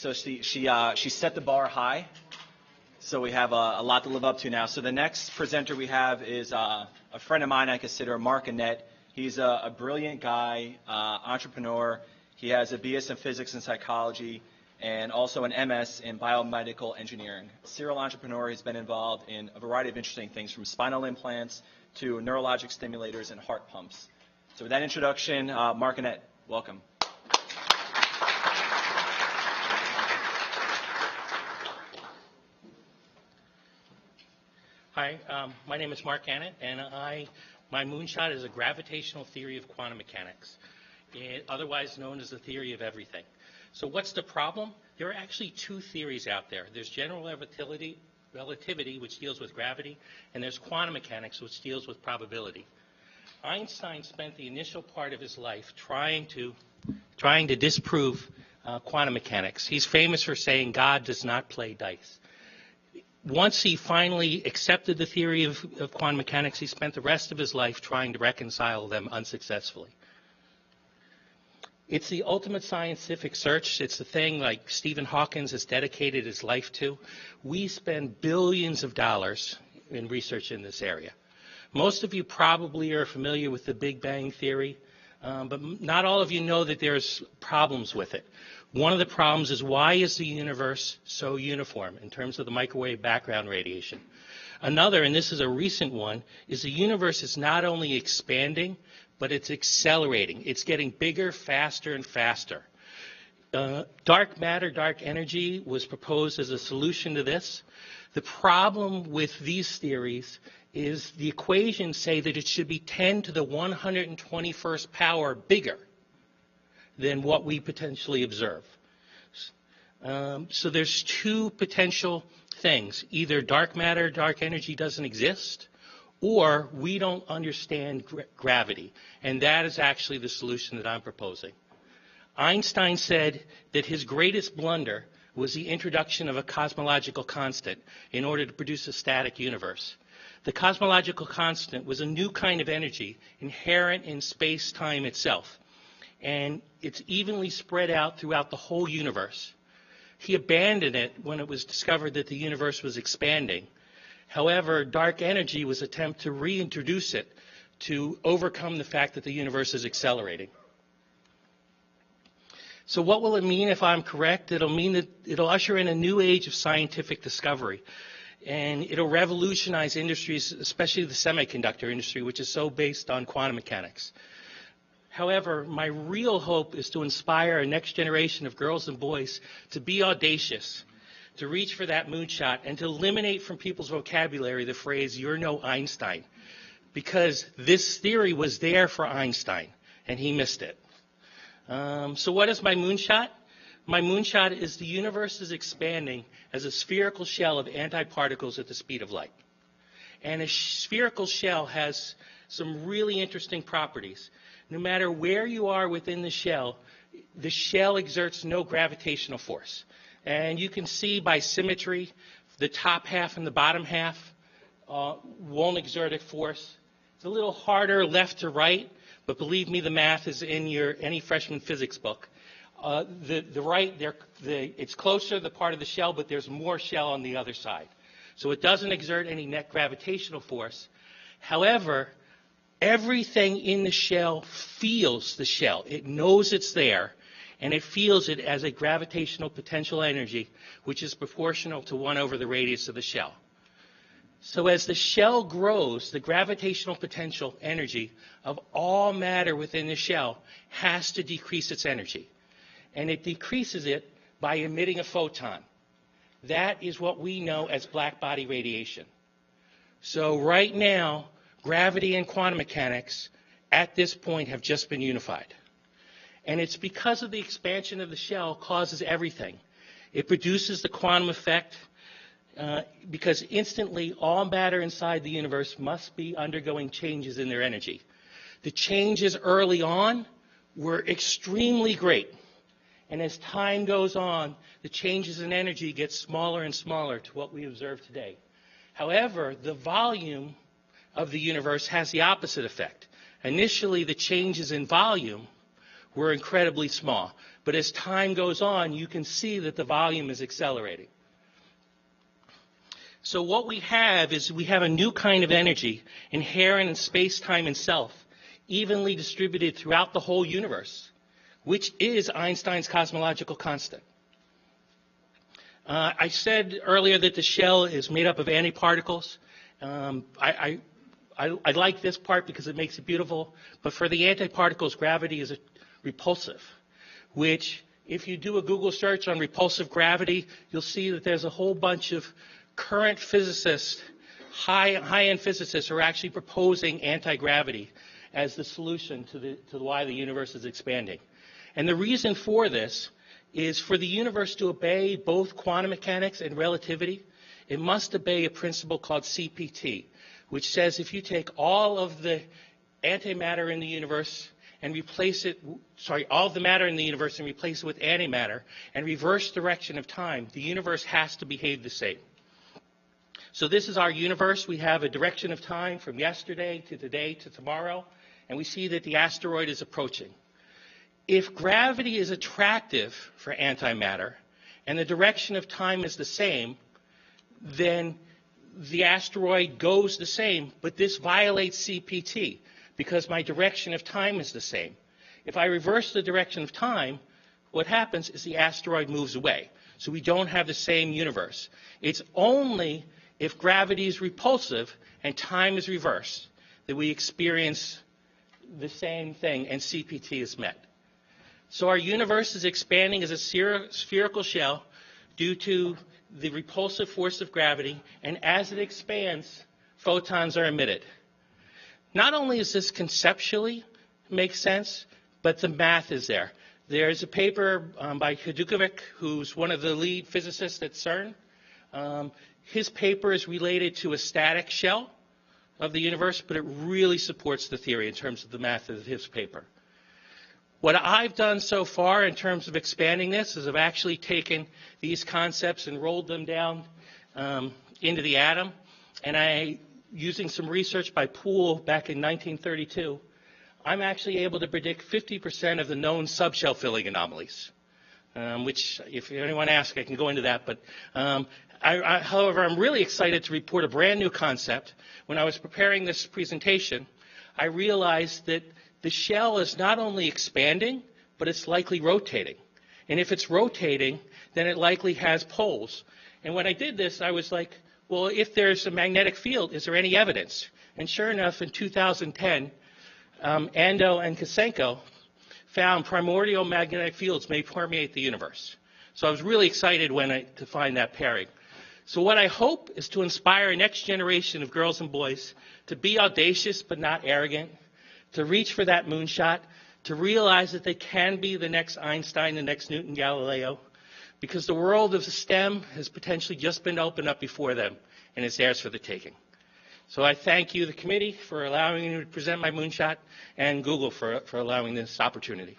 So she set the bar high. So we have a lot to live up to now. So the next presenter we have is a friend of mine I consider, Mark Annette. He's a brilliant guy, entrepreneur. He has a BS in physics and psychology and also an MS in biomedical engineering. Serial entrepreneur. He's been involved in a variety of interesting things from spinal implants to neurologic stimulators and heart pumps. So with that introduction, Mark Annette, welcome. Hi, my name is Mark Annette, and my moonshot is a gravitational theory of quantum mechanics, otherwise known as the theory of everything. So what's the problem? There are actually two theories out there. There's general relativity, which deals with gravity, and there's quantum mechanics, which deals with probability. Einstein spent the initial part of his life trying to disprove quantum mechanics. He's famous for saying God does not play dice. Once he finally accepted the theory of quantum mechanics, he spent the rest of his life trying to reconcile them unsuccessfully. It's the ultimate scientific search. It's the thing like Stephen Hawking has dedicated his life to. We spend billions of dollars in research in this area. Most of you probably are familiar with the Big Bang Theory, but not all of you know that there's problems with it. One of the problems is, why is the universe so uniform in terms of the microwave background radiation? Another, and this is a recent one, is the universe is not only expanding, but it's accelerating. It's getting bigger, faster, and faster. Dark matter, dark energy was proposed as a solution to this. The problem with these theories is the equations say that it should be 10 to the 121st power bigger than what we potentially observe. So there's two potential things. Either dark matter, dark energy doesn't exist, or we don't understand gravity. And that is actually the solution that I'm proposing. Einstein said that his greatest blunder was the introduction of a cosmological constant in order to produce a static universe. The cosmological constant was a new kind of energy inherent in space-time itself, and it's evenly spread out throughout the whole universe. He abandoned it when it was discovered that the universe was expanding. However, dark energy was an attempt to reintroduce it to overcome the fact that the universe is accelerating. So what will it mean if I'm correct? It'll mean that it'll usher in a new age of scientific discovery. And it'll revolutionize industries, especially the semiconductor industry, which is so based on quantum mechanics. However, my real hope is to inspire a next generation of girls and boys to be audacious, to reach for that moonshot, and to eliminate from people's vocabulary the phrase, "You're no Einstein," because this theory was there for Einstein, and he missed it. So what is my moonshot? My moonshot is the universe is expanding as a spherical shell of antiparticles at the speed of light. And a spherical shell has some really interesting properties. No matter where you are within the shell exerts no gravitational force. And you can see by symmetry, the top half and the bottom half won't exert a force. It's a little harder left to right, but believe me, the math is in any freshman physics book. The right, it's closer to the part of the shell, but there's more shell on the other side. So it doesn't exert any net gravitational force. However, everything in the shell feels the shell. It knows it's there, and it feels it as a gravitational potential energy, which is proportional to 1 over the radius of the shell. So as the shell grows, the gravitational potential energy of all matter within the shell has to decrease its energy. And it decreases it by emitting a photon. That is what we know as black body radiation. So right now, gravity and quantum mechanics at this point have just been unified. And it's because of the expansion of the shell causes everything. It produces the quantum effect because instantly all matter inside the universe must be undergoing changes in their energy. The changes early on were extremely great. And as time goes on, the changes in energy get smaller and smaller to what we observe today. However, the volume of the universe has the opposite effect. Initially, the changes in volume we're incredibly small. But as time goes on, you can see that the volume is accelerating. So what we have is we have a new kind of energy inherent in space-time itself, evenly distributed throughout the whole universe, which is Einstein's cosmological constant. I said earlier that the shell is made up of antiparticles. I like this part because it makes it beautiful, but for the antiparticles, gravity is repulsive, which if you do a Google search on repulsive gravity, you'll see that there's a whole bunch of current physicists, high-end physicists, are actually proposing anti-gravity as the solution to why the universe is expanding. And the reason for this is for the universe to obey both quantum mechanics and relativity, it must obey a principle called CPT, which says if you take all of the antimatter in the universe and replace it, all of the matter in the universe and replace it with antimatter and reverse direction of time, the universe has to behave the same. So this is our universe. We have a direction of time from yesterday to today to tomorrow, and we see that the asteroid is approaching. If gravity is attractive for antimatter and the direction of time is the same, then the asteroid goes the same, but this violates CPT because my direction of time is the same. If I reverse the direction of time, what happens is the asteroid moves away. So we don't have the same universe. It's only if gravity is repulsive and time is reversed that we experience the same thing and CPT is met. So our universe is expanding as a spherical shell due to the repulsive force of gravity, and as it expands, photons are emitted. Not only does this conceptually make sense, but the math is there. There's a paper by Hadukovic, who's one of the lead physicists at CERN. His paper is related to a static shell of the universe, but it really supports the theory in terms of the math of his paper. What I've done so far in terms of expanding this is I've actually taken these concepts and rolled them down into the atom, and using some research by Poole back in 1932, I'm actually able to predict 50% of the known subshell filling anomalies, which if anyone asks, I can go into that, but however, I'm really excited to report a brand new concept. When I was preparing this presentation, I realized that the shell is not only expanding, but it's likely rotating. And if it's rotating, then it likely has poles. And when I did this, I was like, well, if there's a magnetic field, is there any evidence? And sure enough, in 2010, Ando and Kosenko found primordial magnetic fields may permeate the universe. So I was really excited to find that pairing. So what I hope is to inspire a next generation of girls and boys to be audacious but not arrogant, to reach for that moonshot, to realize that they can be the next Einstein, the next Newton, Galileo, because the world of STEM has potentially just been opened up before them, and it's theirs for the taking. So I thank you, the committee, for allowing me to present my moonshot, and Google for allowing this opportunity.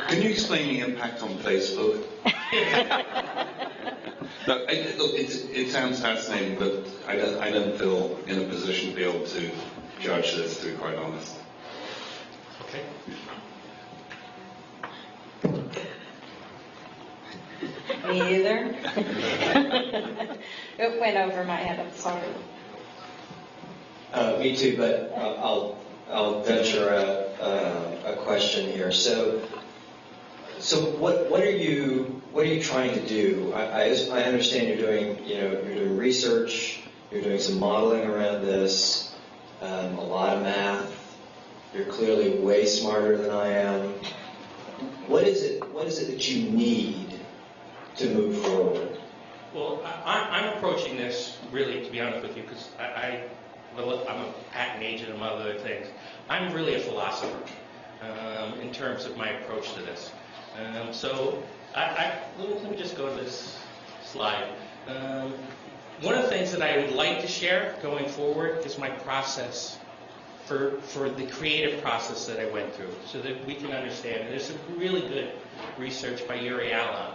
Can you explain the impact on Facebook? No, look, it sounds fascinating, but I don't feel in a position to be able to judge this, to be quite honest. Okay. Me either. It went over my head, I'm sorry. Me too, but I'll venture a question here. So what are you trying to do? I understand you're doing research, you're doing some modeling around this, a lot of math. You're clearly way smarter than I am. What is it that you need to move forward? Well, I'm approaching this really, to be honest with you, because I'm a patent agent among other things. I'm really a philosopher in terms of my approach to this. So let me just go to this slide. One of the things that I would like to share going forward is my process for the creative process that I went through, so that we can understand. And there's some really good research by Yuri Allen,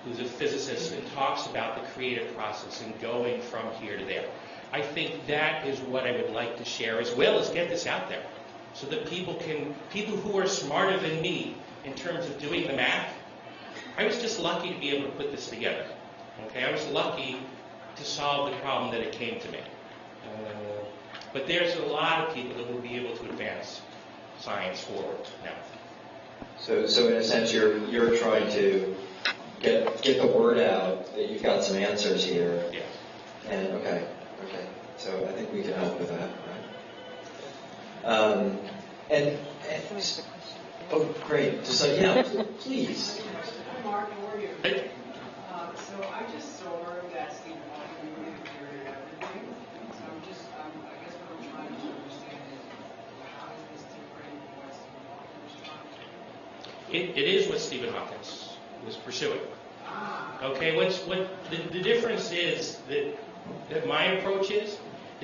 who's a physicist, and talks about the creative process and going from here to there. I think that is what I would like to share, as well as get this out there, so that people who are smarter than me in terms of doing the math. I was just lucky to be able to put this together. Okay, I was lucky to solve the problem that it came to me. But there's a lot of people that will be able to advance science forward now. So in a sense, you're trying to get the word out that you've got some answers here. Yeah. And okay. So I think we can help with that, right? And oh, great. So yeah, please. Hi, Mark. How are you? Hey. So I just saw that Stephen Hawking really created everything. So I guess what I'm trying to understand is how is this different from what Stephen Hawking was trying to do? It is what Stephen Hawking was pursuing. Okay, what the difference is that my approach is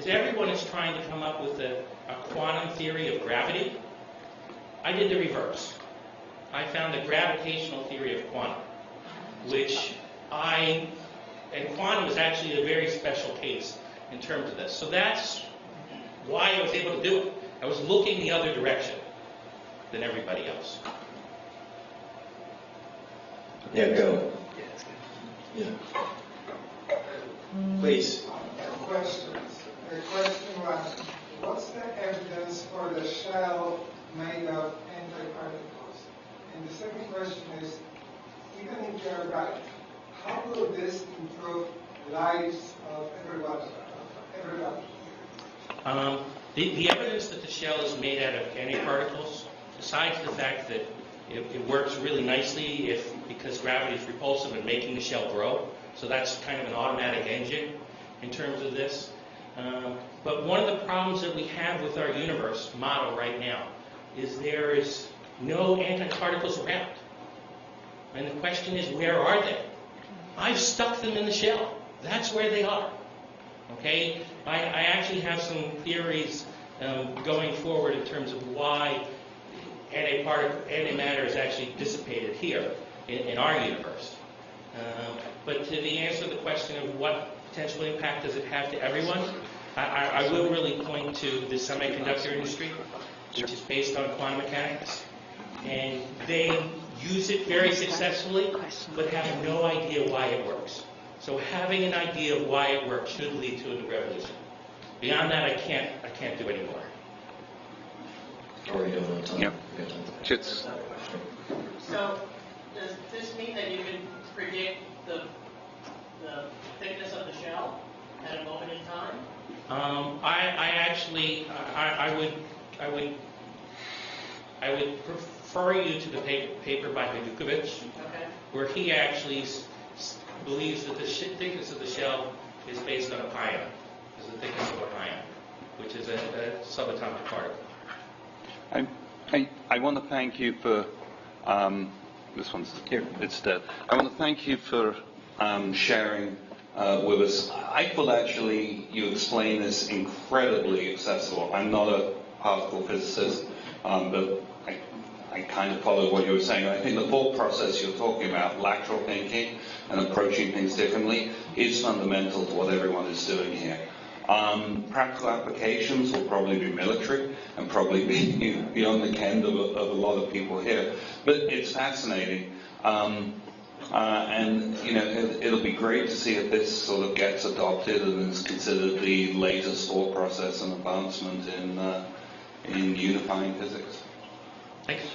everyone is trying to come up with a quantum theory of gravity. I did the reverse. I found the gravitational theory of quantum, and quantum is actually a very special case in terms of this. So that's why I was able to do it. I was looking the other direction than everybody else. Yeah, go. Yeah. Please. The question was, what's the evidence for the shell made of antiparticles? And the second question is, even if you're right, how will this improve lives of everyone? The evidence that the shell is made out of antiparticles, besides the fact that it works really nicely because gravity is repulsive and making the shell grow, so that's kind of an automatic engine in terms of this. But one of the problems that we have with our universe model right now is there is no antiparticles around. And the question is, where are they? I've stuck them in the shell. That's where they are. Okay? I actually have some theories going forward in terms of why antimatter is actually dissipated here in our universe. But to the answer to the question of what potential impact does it have to everyone, I will really point to the semiconductor industry, which is based on quantum mechanics. And they use it very successfully, but have no idea why it works. So having an idea of why it works should lead to a revolution. Beyond that, I can't do any more. Or you don't have time. Yep. You got time. Chits. So, does this mean that you can predict the thickness of the shell at a moment in time? I would refer you to the paper by Hadukovic, Okay. where he actually believes that the thickness of the shell is based on a pion, is the thickness of a pion, which is a subatomic particle. I want to thank you for this one's here. It's dead. I want to thank you for sharing with us. I thought actually you explained this incredibly accessible. I'm not a particle physicist, but I kind of followed what you were saying. I think the thought process you're talking about, lateral thinking and approaching things differently, is fundamental to what everyone is doing here. Practical applications will probably be military and probably be beyond the ken of a lot of people here. But it's fascinating. And, you know, it'll be great to see if this sort of gets adopted and is considered the latest thought process and advancement in unifying physics. Thanks.